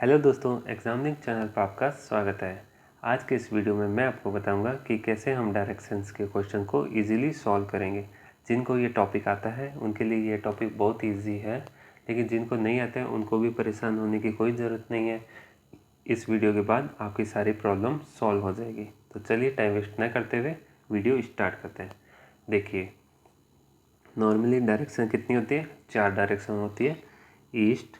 Hello दोस्तों, examining channel पर आपका स्वागत है। आज के इस वीडियो में मैं आपको बताऊंगा कि कैसे हम डायरेक्शंस के क्वेश्चन को इजीली सॉल्व करेंगे। जिनको ये टॉपिक आता है उनके लिए ये टॉपिक बहुत इजी है, लेकिन जिनको नहीं आता है उनको भी परेशान होने की कोई ज़रूरत नहीं है। इस वीडियो के बाद आपकी सारी प्रॉब्लम सॉल्व हो जाएगी। तो चलिए टाइम वेस्ट न करते हुए वीडियो स्टार्ट करते हैं। देखिए, नॉर्मली डायरेक्शन कितनी होती है? 4 डायरेक्शन होती है, ईस्ट,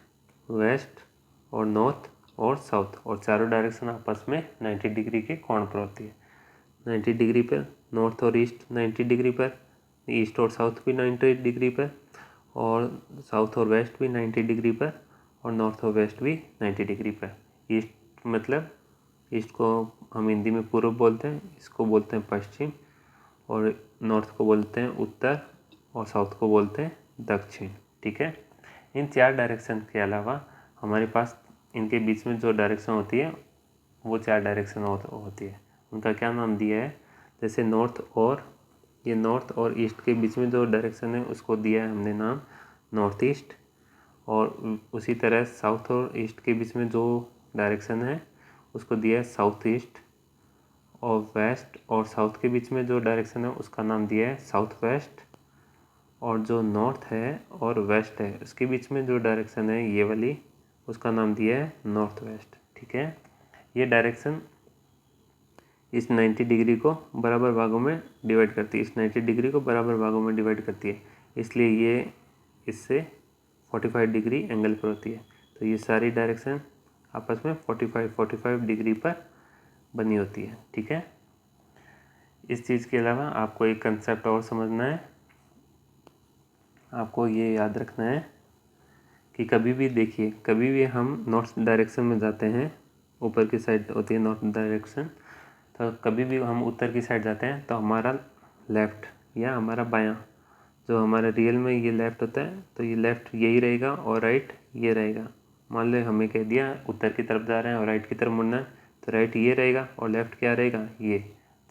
वेस्ट और नॉर्थ और साउथ। और चारों डायरेक्शन आपस में 90 डिग्री के कोण पर होती है। 90 डिग्री पर नॉर्थ और ईस्ट, 90 डिग्री पर ईस्ट और साउथ भी 90 डिग्री पर, और साउथ और वेस्ट भी 90 डिग्री पर, और नॉर्थ और वेस्ट भी 90 डिग्री पर। ईस्ट मतलब, ईस्ट को हम हिंदी में पूर्व बोलते हैं, इसको बोलते हैं पश्चिम, और नॉर्थ को बोलते हैं उत्तर, और साउथ को बोलते हैं दक्षिण। ठीक है। इन 4 डायरेक्शन के अलावा हमारे पास इनके बीच में जो डायरेक्शन होती है वो 4 डायरेक्शन होती है। उनका क्या नाम दिया है? जैसे नॉर्थ और ईस्ट के बीच में जो डायरेक्शन है उसको दिया है हमने नाम नॉर्थ ईस्ट। और उसी तरह साउथ और ईस्ट के बीच में जो डायरेक्शन है उसको दिया है साउथ ईस्ट। और वेस्ट और साउथ के बीच में जो डायरेक्शन है उसका नाम दिया है साउथ वेस्ट। और जो नॉर्थ है और वेस्ट है उसके बीच में जो डायरेक्शन है ये वाली, उसका नाम दिया है नॉर्थ वेस्ट। ठीक है। ये डायरेक्शन इस 90 डिग्री को बराबर भागों में डिवाइड करती है, इस 90 डिग्री को बराबर भागों में डिवाइड करती है, इसलिए ये इससे 45 डिग्री एंगल पर होती है। तो ये सारी डायरेक्शन आपस में 45 डिग्री पर बनी होती है। ठीक है। इस चीज़ के अलावा आपको एक कंसेप्ट और समझना है। आपको ये याद रखना है कि कभी भी हम नॉर्थ डायरेक्शन में जाते हैं, ऊपर की साइड होती है नॉर्थ डायरेक्शन, तो कभी भी हम उत्तर की साइड जाते हैं तो हमारा लेफ़्ट या हमारा बायां, जो हमारा रियल में ये लेफ़्ट होता है तो ये लेफ़्ट यही रहेगा और राइट ये रहेगा। मान लो हमें कह दिया उत्तर की तरफ जा रहे हैं और राइट की तरफ मुड़ना है, तो राइट ये रहेगा और लेफ़्ट क्या रहेगा ये,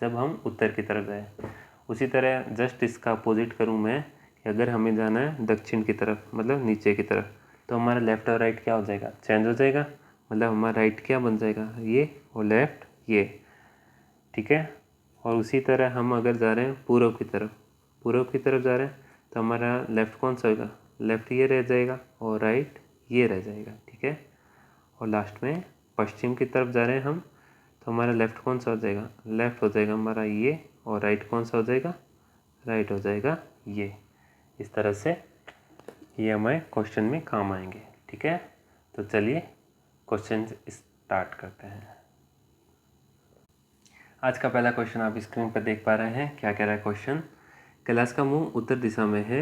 जब हम उत्तर की तरफ जाए। उसी तरह जस्ट इसका अपोजिट करूँ मैं कि अगर हमें जाना है दक्षिण की तरफ, मतलब नीचे की तरफ, तो हमारा लेफ़्ट और राइट क्या हो जाएगा? चेंज हो जाएगा। मतलब हमारा राइट क्या बन जाएगा? ये, और लेफ़्ट ये। ठीक है। और उसी तरह हम अगर जा रहे हैं पूर्व की तरफ जा रहे हैं तो हमारा लेफ़्ट कौन सा होगा? लेफ़्ट ये रह जाएगा और राइट ये रह जाएगा। ठीक है। और लास्ट में पश्चिम की तरफ जा रहे हैं हम, तो हमारा लेफ़्ट कौन सा हो जाएगा? लेफ़्ट हो जाएगा हमारा ये, और राइट कौन सा हो जाएगा? राइट हो जाएगा ये। इस तरह से ये हमारे क्वेश्चन में काम आएंगे। ठीक है। तो चलिए क्वेश्चन स्टार्ट करते हैं। आज का पहला क्वेश्चन आप स्क्रीन पर देख पा रहे हैं। क्या कह रहा है क्वेश्चन? कैलाश का मुंह उत्तर दिशा में है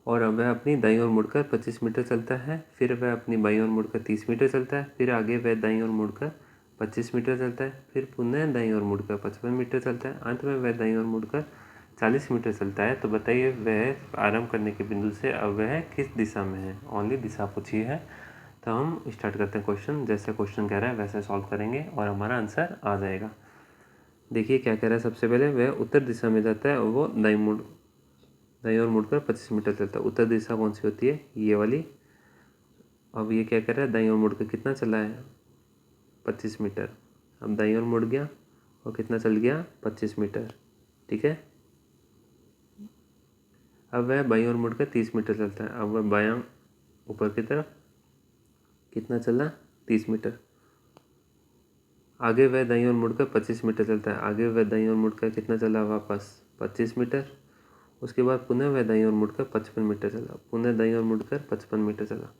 और वह अपनी दाईं ओर मुड़कर 25 मीटर चलता है, फिर वह अपनी बाईं ओर मुड़कर 30 मीटर चलता है, फिर आगे वह दाईं ओर मुड़कर 25 मीटर चलता है, फिर पुनः दाईं ओर मुड़कर 55 मीटर चलता है, अंत में वह दाईं ओर मुड़कर 40 मीटर चलता है। तो बताइए वह आरंभ करने के बिंदु से अब वह किस दिशा में है? ओनली दिशा पूछी है। तो हम स्टार्ट करते हैं क्वेश्चन। जैसे क्वेश्चन कह रहा है वैसे सॉल्व करेंगे और हमारा आंसर आ जाएगा। देखिए क्या कह रहा है। सबसे पहले वह उत्तर दिशा में जाता है और वो दाईं ओर मुड़कर 25 मीटर चलता है। उत्तर दिशा कौन सी होती है? ये वाली। अब ये क्या कर रहा है? दाईं ओर मुड़कर कितना चला है? 25 मीटर। अब दाईं ओर मुड़ गया और कितना चल गया? 25 मीटर। ठीक है। अब वह बाईं ओर मुड़कर 30 मीटर चलता है। अब वह बायां ऊपर की तरफ कितना चला? 30 मीटर। आगे वह दाईं ओर मुड़कर 25 मीटर चलता है। आगे वह दाईं ओर मुड़कर कितना चला? वापस 25 मीटर। उसके बाद पुनः वह दाईं ओर मुड़कर 55 मीटर चला। पुनः दाईं ओर मुड़कर 55 मीटर चला।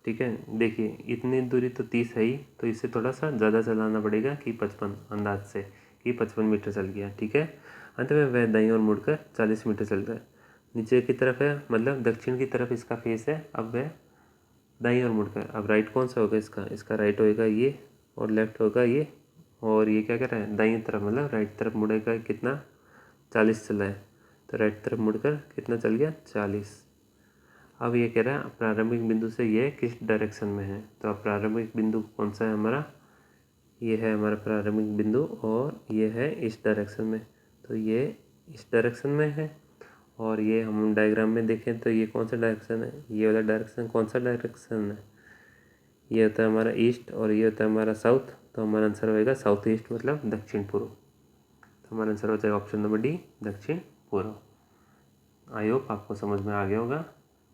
ठीक है। देखिए इतनी दूरी तो 30 है ही, तो इसे थोड़ा सा ज़्यादा चलाना पड़ेगा कि 55 अंदाज से कि 55 मीटर चल गया। ठीक है। अंत में वह दाईं ओर मुड़कर 40 मीटर चलता है। नीचे की तरफ है, मतलब दक्षिण की तरफ इसका फेस है। अब वह दाईं ओर मुड़कर, अब राइट कौन सा होगा इसका राइट होएगा ये, और लेफ्ट होगा ये, और ये क्या कर रहा है? दाईं तरफ, मतलब राइट तरफ मुड़ेगा। कितना? 40 चला है, तो राइट तरफ मुड़कर कितना चल गया? 40। अब ये कह रहा है प्रारंभिक बिंदु से ये किस डायरेक्शन में है। तो अब प्रारंभिक बिंदु कौन सा है हमारा? ये है हमारा प्रारंभिक बिंदु, और ये है इस डायरेक्शन में, तो ये इस डायरेक्शन में है। और ये हम डायग्राम में देखें तो ये कौन सा डायरेक्शन है, ये वाला डायरेक्शन कौन सा डायरेक्शन है, ये होता है हमारा ईस्ट और ये होता है हमारा साउथ। तो हमारा आंसर होएगा साउथ ईस्ट मतलब दक्षिण पूर्व। तो हमारा आंसर हो जाएगा ऑप्शन नंबर डी, दक्षिण पूर्व। आई होप आपको समझ में आ गया होगा।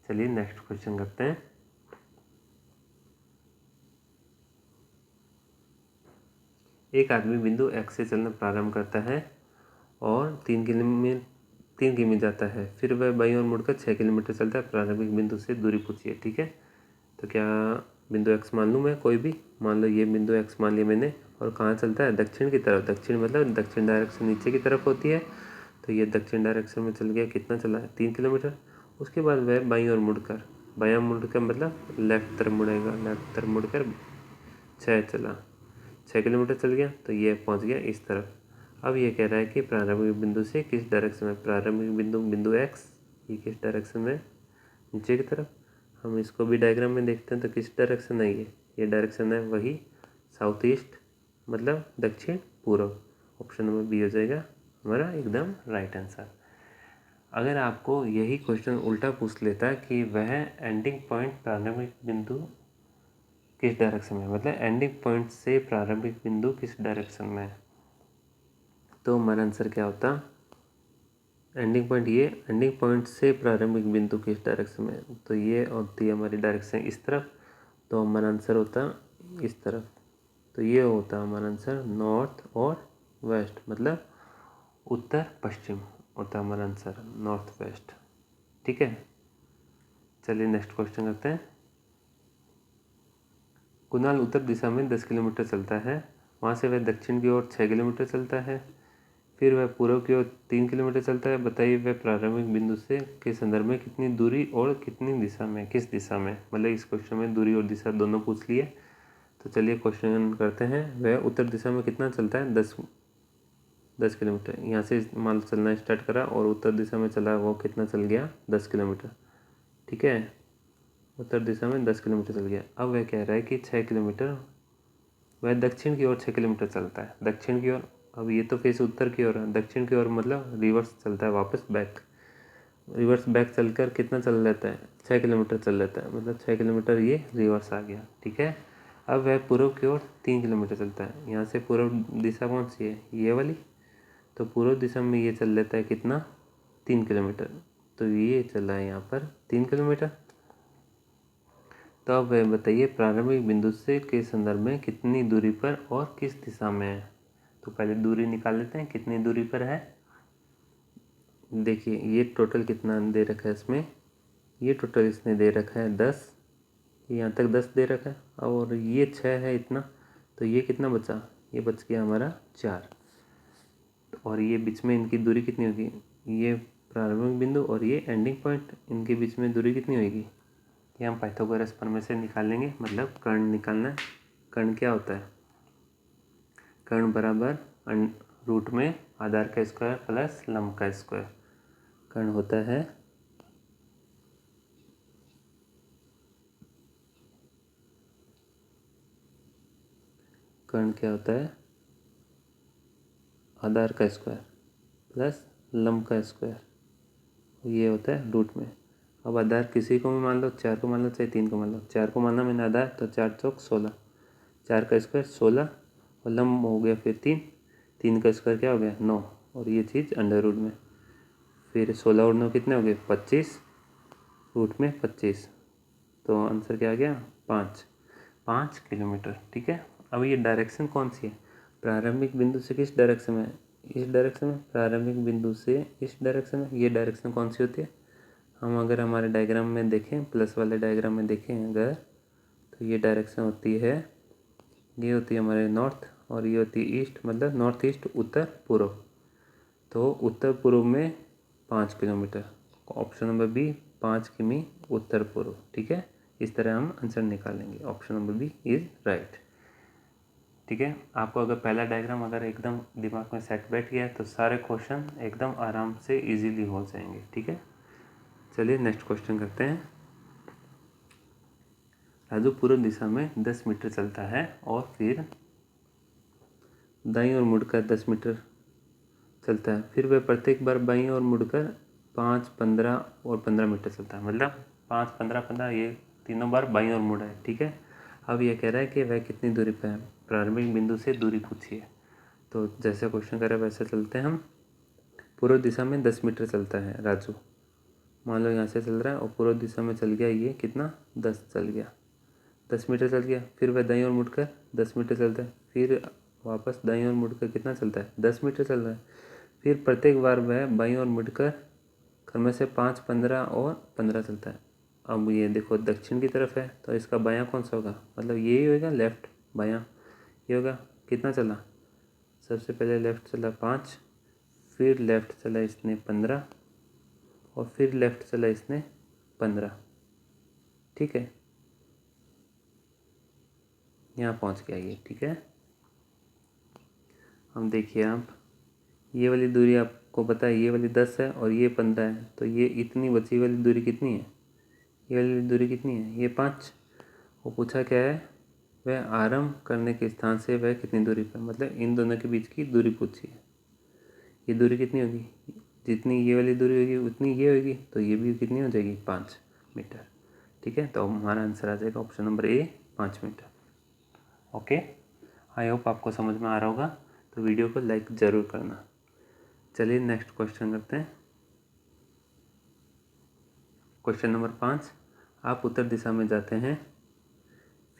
चलिए नेक्स्ट क्वेश्चन करते हैं। एक आदमी बिंदु एक्स से चलना प्रारंभ करता है और 3 किमी जाता है, फिर वह बाईं ओर मुड़कर 6 किलोमीटर चलता है। प्रारंभिक बिंदु से दूरी पूछिए। ठीक है, तो क्या बिंदु एक्स मान लूँ मैं, कोई भी मान लो, ये बिंदु एक्स मान लिया मैंने, और कहाँ चलता है, दक्षिण की तरफ। दक्षिण मतलब दक्षिण डायरेक्शन नीचे की तरफ होती है, तो ये दक्षिण डायरेक्शन में चल गया, कितना चला है, 3 किलोमीटर। उसके बाद वह बाईं ओर मुड़कर, बायां मुड़कर मतलब लेफ्ट तरफ मुड़ेगा, लेफ्ट तरफ मुड़कर 6 किलोमीटर चल गया, तो ये पहुंच गया इस तरफ। अब ये कह रहा है कि प्रारंभिक बिंदु से किस डायरेक्शन में, प्रारंभिक बिंदु एक्स, ये किस डायरेक्शन में, नीचे की तरफ। हम इसको भी डायग्राम में देखते हैं तो किस डायरेक्शन है, ये डायरेक्शन है वही साउथ ईस्ट मतलब दक्षिण पूर्व। ऑप्शन नंबर बी हो जाएगा हमारा एकदम राइट आंसर। अगर आपको यही क्वेश्चन उल्टा पूछ लेता कि वह एंडिंग पॉइंट प्रारंभिक बिंदु किस डायरेक्शन में, मतलब एंडिंग पॉइंट से प्रारंभिक बिंदु किस डायरेक्शन में, तो हमारा आंसर क्या होता, एंडिंग पॉइंट, ये एंडिंग पॉइंट से प्रारंभिक बिंदु किस डायरेक्शन में, तो ये होती है हमारी डायरेक्शन इस तरफ, तो हमारा आंसर होता इस तरफ। तो ये होता हमारा आंसर नॉर्थ और वेस्ट, मतलब उत्तर पश्चिम होता हमारा आंसर, नॉर्थ वेस्ट। ठीक है, चलिए नेक्स्ट क्वेश्चन करते हैं। कुणाल उत्तर दिशा में 10 किलोमीटर चलता है, वहाँ से वह दक्षिण की ओर 6 किलोमीटर चलता है, फिर वह पूर्व की ओर 3 किलोमीटर चलता है। बताइए वह प्रारंभिक बिंदु से के संदर्भ में कितनी दूरी और कितनी दिशा में, किस दिशा में, मतलब इस क्वेश्चन में दूरी और दिशा दोनों पूछ लिए। तो चलिए क्वेश्चन करते हैं। वह उत्तर दिशा में कितना चलता है, 10 किलोमीटर। यहाँ से मान लो चलना स्टार्ट करा और उत्तर दिशा में चला, वो कितना चल गया, 10 किलोमीटर। ठीक है, उत्तर दिशा में 10 किलोमीटर चल गया। अब वह कह रहा है कि 6 किलोमीटर, वह दक्षिण की ओर 6 किलोमीटर चलता है, दक्षिण की ओर। अब ये तो फेस उत्तर की ओर है, दक्षिण की ओर मतलब रिवर्स चलता है, वापस बैक, रिवर्स बैक चलकर कितना चल लेता है, 6 किलोमीटर चल लेता है, मतलब 6 किलोमीटर ये रिवर्स आ गया। ठीक है, अब वह पूर्व की ओर 3 किलोमीटर चलता है। यहाँ से पूर्व दिशा कौन सी है, ये वाली, तो पूर्व दिशा में ये चल लेता है कितना, 3 किलोमीटर। तो ये चला है यहाँ पर 3 किलोमीटर। तो अब वह बताइए प्रारंभिक बिंदु से के संदर्भ में कितनी दूरी पर और किस दिशा में है। तो पहले दूरी निकाल लेते हैं, कितनी दूरी पर है। देखिए ये टोटल कितना दे रखा है इसमें, ये टोटल इसने दे रखा है 10, यहाँ तक 10 दे रखा है, और ये 6 है इतना, तो ये कितना बचा, ये बच गया हमारा 4। और ये बीच में इनकी दूरी कितनी होगी, ये प्रारंभिक बिंदु और ये एंडिंग पॉइंट, इनके बीच में दूरी कितनी होगी, ये हम पाइथागोरस प्रमेय से निकाल लेंगे। मतलब कर्ण निकालना है। कर्ण क्या होता है, कर्ण बराबर रूट में आधार का स्क्वायर प्लस लंब का स्क्वायर। कर्ण होता है कर्ण क्या होता है, आधार का स्क्वायर प्लस लंब का स्क्वायर, ये होता है रूट में। अब आधार किसी को भी मान लो, 4 को मान लो चाहे 3 को मान लो, 4 को माना मैंने आधार, तो 4 चौक 16, 4 का स्क्वायर 16, और लंब हो गया फिर 3, 3 का स्क्वायर क्या हो गया 9, और ये चीज़ अंडर रूट में, फिर 16 और 9 कितने हो गए 25, रूट में 25, तो आंसर क्या आ गया 5 किलोमीटर। ठीक है, अब ये डायरेक्शन कौन सी है, प्रारंभिक बिंदु से किस डायरेक्शन में, इस डायरेक्शन में, प्रारंभिक बिंदु से इस डायरेक्शन में। ये डायरेक्शन कौन सी होती है, हम अगर हमारे डायग्राम में देखें, प्लस वाले डायग्राम में देखें अगर, तो ये डायरेक्शन होती है, ये होती है हमारे नॉर्थ, और ये होती है ईस्ट, मतलब नॉर्थ ईस्ट उत्तर पूर्व। तो उत्तर पूर्व में 5 किलोमीटर, ऑप्शन नंबर बी 5 किमी उत्तर पूर्व। ठीक है, इस तरह हम आंसर निकालेंगे, option number B is right. ठीक है, आपको अगर पहला डायग्राम अगर एकदम दिमाग में सेट बैठ गया तो सारे क्वेश्चन एकदम आराम से इजीली हो जाएंगे। ठीक है, चलिए नेक्स्ट क्वेश्चन करते हैं। राजू पूर्व दिशा में 10 मीटर चलता है और फिर दाईं ओर मुड़कर 10 मीटर चलता है, फिर वह प्रत्येक बार बाईं ओर मुड़कर 5, 15 और 15 मीटर चलता है, मतलब 5, 15, 15 ये तीनों बार बाईं ओर मुड़ा है। ठीक है, अब ये कह रहा है कि वह कितनी दूरी पर है, प्रारंभिक बिंदु से दूरी पूछिए। तो जैसे क्वेश्चन कर रहा है वैसे चलते हैं हम। पूर्व दिशा में 10 मीटर चलता है राजू, मान लो यहाँ से चल रहा है और पूर्व दिशा में चल गया, ये कितना 10 चल गया, 10 मीटर चल गया। फिर वह दाईं ओर मुड़कर 10 मीटर चलता है, फिर वापस दाईं ओर मुड़कर कितना चलता है, 10 मीटर चल रहा है। फिर प्रत्येक बार वह बाईं ओर मुड़कर क्रम से 5, 15 और 15 चलता है। अब ये देखो दक्षिण की तरफ है तो इसका बायां कौन सा होगा, मतलब यही होगा लेफ्ट, बायां ये होगा। कितना चला, सबसे पहले लेफ्ट चला 5, फिर लेफ्ट चला इसने 15 और फिर लेफ्ट चला इसने 15। ठीक है, यहाँ पहुँच गया ये। ठीक है, हम देखिए आप ये वाली दूरी आपको पता है, ये वाली 10 है और ये 15 है, तो ये इतनी बची वाली दूरी कितनी है, ये वाली दूरी कितनी है, ये 5। वो पूछा क्या है, वह आरंभ करने के स्थान से वह कितनी दूरी पर, मतलब इन दोनों के बीच की दूरी पूछी है। ये दूरी कितनी होगी, जितनी ये वाली दूरी होगी उतनी ये होगी, तो ये भी कितनी हो जाएगी 5 मीटर। ठीक है, तो हमारा आंसर आ जाएगा ऑप्शन नंबर ए, 5 मीटर। ओके, आई होप आपको समझ में आ रहा होगा, तो वीडियो को लाइक ज़रूर करना। चलिए नेक्स्ट क्वेश्चन करते हैं। क्वेश्चन नंबर 5, आप उत्तर दिशा में जाते हैं,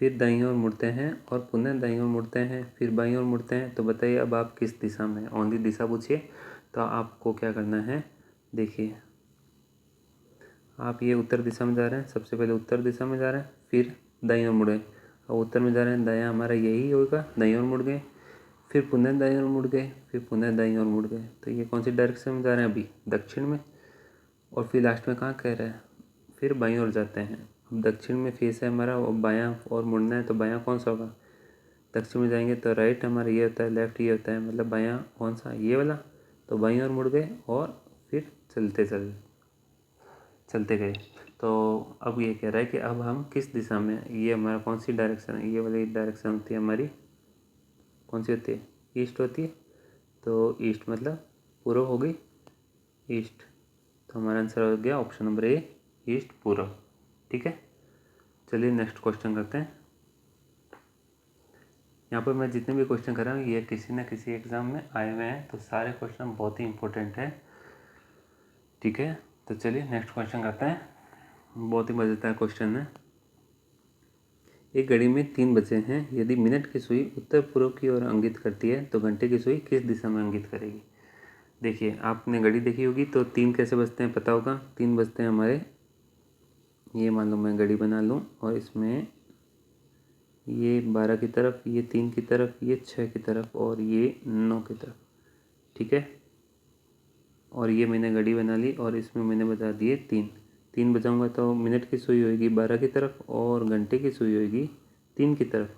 फिर दाईं ओर मुड़ते हैं और पुनः दाईं ओर मुड़ते हैं, फिर बाईं ओर मुड़ते हैं, तो बताइए अब आप किस दिशा में, ओनली दिशा पूछिए। तो आपको क्या करना है, देखिए आप ये उत्तर दिशा में जा रहे हैं, सबसे पहले उत्तर दिशा में जा रहे हैं, फिर दाईं ओर मुड़े, और उत्तर में जा रहे हैं, दायां हमारा यही होगा, दाईं ओर मुड़ गए, फिर पुनः दाईं ओर मुड़ गए, फिर पुनः दाईं ओर मुड़ गए। तो ये कौन सी डायरेक्शन में जा रहे हैं, अभी दक्षिण में, और फिर लास्ट में कहाँ कह रहे हैं, फिर बाईं ओर जाते हैं। अब दक्षिण में फेस है हमारा, और बायां और मुड़ना है, तो बायां कौन सा होगा, दक्षिण में जाएंगे तो राइट हमारा ये होता है, लेफ्ट ये होता है, मतलब बायां कौन सा, ये वाला। तो बाईं ओर मुड़ गए और फिर चलते गए। तो अब ये कह रहा है कि अब हम किस दिशा में, ये हमारा कौन सी डायरेक्शन है, ये वाली डायरेक्शन होती है हमारी, कौन सी होती है, ईस्ट होती है। तो ईस्ट मतलब पूर्व हो गई, ईस्ट। तो हमारा आंसर हो गया ऑप्शन नंबर ए, ईस्ट, पूर्व। ठीक है, चलिए नेक्स्ट क्वेश्चन करते हैं। यहाँ पर मैं जितने भी क्वेश्चन कर रहा हूँ ये किसी न किसी एग्ज़ाम में आए हुए हैं, तो सारे क्वेश्चन बहुत ही इंपॉर्टेंट हैं। ठीक है, तो चलिए नेक्स्ट क्वेश्चन करते हैं। बहुत ही मज़ेदार क्वेश्चन है। एक घड़ी में 3 बजे हैं, यदि मिनट की सुई उत्तर पूर्व की ओर इंगित करती है तो घंटे की सुई किस दिशा में इंगित करेगी। देखिए आपने घड़ी देखी होगी, तो 3 कैसे बजते हैं पता होगा। 3 बजते हैं हमारे, ये मान लो मैं घड़ी बना लूँ और इसमें ये 12 की तरफ, ये 3 की तरफ, ये 6 की तरफ और ये 9 की तरफ। ठीक है, और ये मैंने घड़ी बना ली और इसमें मैंने बता दिए 3 बजाऊँगा तो मिनट की सुई होगी 12 की तरफ और घंटे की सुई होगी 3 की तरफ,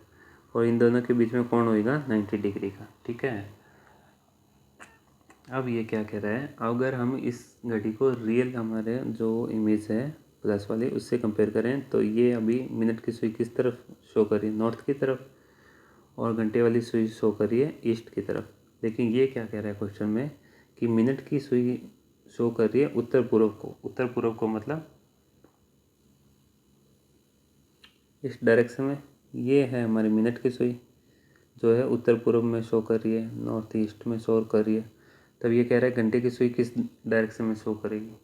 और इन दोनों के बीच में कोण होगा 90 डिग्री का। ठीक है, अब ये क्या कह रहा है, अगर हम इस घड़ी को रियल हमारे जो इमेज है प्लस वाली उससे कंपेयर करें, तो ये अभी मिनट की सुई किस तरफ शो कर रही है, नॉर्थ की तरफ, और घंटे वाली सुई शो कर रही है ईस्ट की तरफ। लेकिन ये क्या कह रहा है क्वेश्चन में कि मिनट की सुई शो कर रही है उत्तर पूर्व को। उत्तर पूर्व को मतलब इस डायरेक्शन में, ये है हमारी मिनट की सुई जो है उत्तर पूर्व में शो कर रही है, नॉर्थ ईस्ट में शो कर रही है। तब ये कह रहा है घंटे की सुई किस डायरेक्शन में शो करेगी।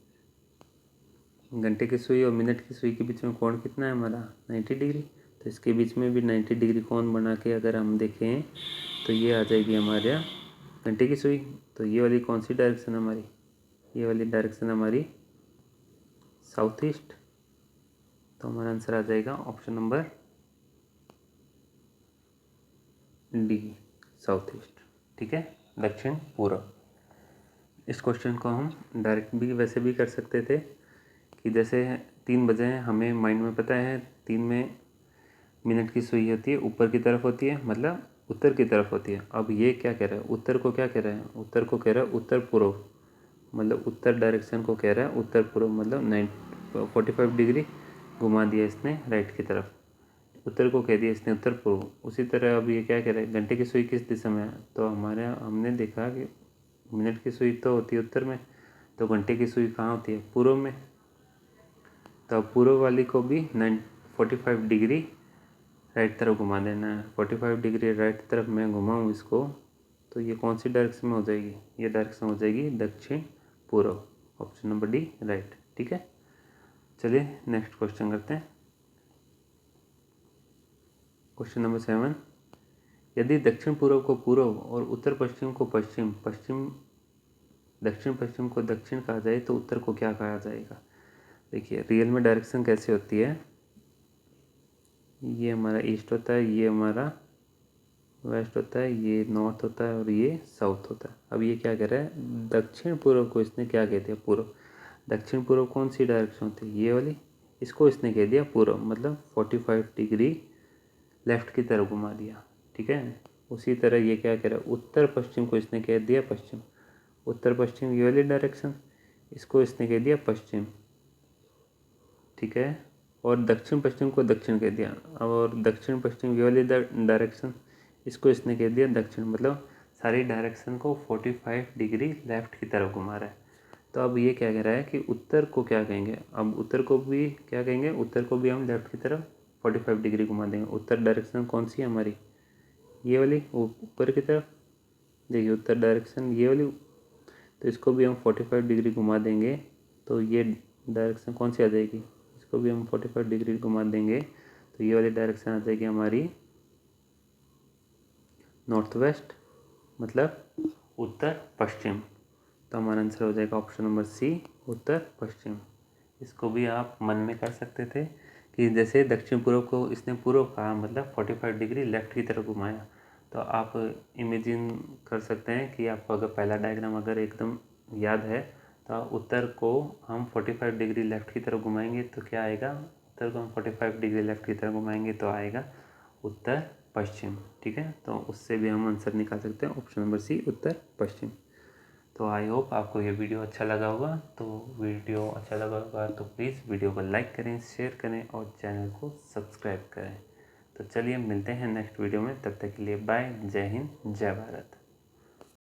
घंटे की सुई और मिनट की सुई के बीच में कोण कितना है हमारा 90 डिग्री, तो इसके बीच में भी 90 डिग्री कोण बना के अगर हम देखें तो ये आ जाएगी हमारे यहाँ घंटे की सुई। तो ये वाली कौन सी डायरेक्शन हमारी, ये वाली डायरेक्शन हमारी साउथ ईस्ट। तो हमारा आंसर आ जाएगा option number D, south east. ठीक है, दक्षिण पूर्व। इस क्वेश्चन को हम डायरेक्ट भी वैसे भी कर सकते थे कि जैसे 3 बजे हैं, हमें माइंड में पता है 3 में मिनट की सुई होती है ऊपर की तरफ होती है, मतलब उत्तर की तरफ होती है। अब ये क्या कह रहा है, उत्तर को क्या कह रहा है, उत्तर को कह रहा है उत्तर पूर्व, मतलब उत्तर डायरेक्शन को कह रहा है उत्तर पूर्व, मतलब 45 डिग्री घुमा दिया इसने राइट की तरफ, उत्तर को कह दिया इसने उत्तर पूर्व। उसी तरह अब ये क्या कह रहा है, घंटे की सुई किस दिशा में है, तो हमारे हमने देखा कि मिनट की सुई तो होती है उत्तर में, तो घंटे की सुई कहाँ होती है? पूर्व में। तो पूर्व वाली को भी 45 डिग्री राइट तरफ घुमा देना है। 45 डिग्री राइट तरफ मैं घुमाऊँ इसको, तो ये कौन सी डायरेक्शन में हो जाएगी? ये डायरेक्शन हो जाएगी दक्षिण पूर्व। Option number D right. ठीक है, चलिए नेक्स्ट क्वेश्चन करते हैं। क्वेश्चन नंबर 7, यदि दक्षिण पूर्व को पूर्व और उत्तर पश्चिम को पश्चिम, दक्षिण पश्चिम को दक्षिण कहा जाए तो उत्तर को क्या कहा जाएगा? देखिए रियल में डायरेक्शन कैसे होती है, ये हमारा ईस्ट होता है, ये हमारा वेस्ट होता है, ये नॉर्थ होता है और ये साउथ होता है। अब ये क्या कह रहा है? दक्षिण पूर्व को इसने क्या कह दिया? पूर्व। दक्षिण पूर्व कौन सी डायरेक्शन होती है? ये वाली। इसको इसने कह दिया पूर्व, मतलब 45 डिग्री लेफ्ट की तरफ घुमा दिया। ठीक है, उसी तरह ये क्या कह रहा है? उत्तर पश्चिम को इसने कह दिया पश्चिम। उत्तर पश्चिम ये वाली डायरेक्शन, इसको इसने कह दिया पश्चिम। ठीक है, और दक्षिण पश्चिम को दक्षिण कह दिया। और दक्षिण पश्चिम ये वाली डायरेक्शन, इसको इसने कह दिया दक्षिण। मतलब सारी डायरेक्शन को 45 डिग्री लेफ्ट की तरफ घुमा रहा है। तो अब ये क्या कह रहा है कि उत्तर को क्या कहेंगे? अब उत्तर को भी क्या कहेंगे? उत्तर को भी हम लेफ्ट की तरफ 45 डिग्री घुमा देंगे। उत्तर डायरेक्शन कौन सी है हमारी? ये वाली, ऊपर की तरफ। देखिए उत्तर डायरेक्शन ये वाली, तो इसको भी हम 45 डिग्री घुमा देंगे, तो ये डायरेक्शन कौन सी आ जाएगी? इसको भी हम 45 डिग्री घुमा देंगे, तो ये वाली डायरेक्शन आ जाएगी हमारी नॉर्थ वेस्ट, मतलब उत्तर पश्चिम। तो हमारा आंसर हो जाएगा ऑप्शन नंबर सी, उत्तर पश्चिम। इसको भी आप मन में कर सकते थे कि जैसे दक्षिण पूर्व को इसने पूर्व कहा, मतलब 45 डिग्री लेफ्ट की तरफ घुमाया, तो आप इमेजिन कर सकते हैं कि आपको अगर पहला डायग्राम अगर एकदम याद है, तो उत्तर को हम 45 डिग्री लेफ्ट की तरफ घुमाएंगे तो क्या आएगा? उत्तर को हम 45 डिग्री लेफ्ट की तरफ घुमाएंगे तो आएगा उत्तर पश्चिम। ठीक है, तो उससे भी हम आंसर निकाल सकते हैं ऑप्शन नंबर सी, उत्तर पश्चिम। तो आई होप आपको ये वीडियो अच्छा लगा होगा। तो वीडियो अच्छा लगा होगा तो प्लीज़ वीडियो को लाइक करें, शेयर करें और चैनल को सब्सक्राइब करें। तो चलिए मिलते हैं नेक्स्ट वीडियो में, तब तक के लिए बाय। जय हिंद, जय भारत।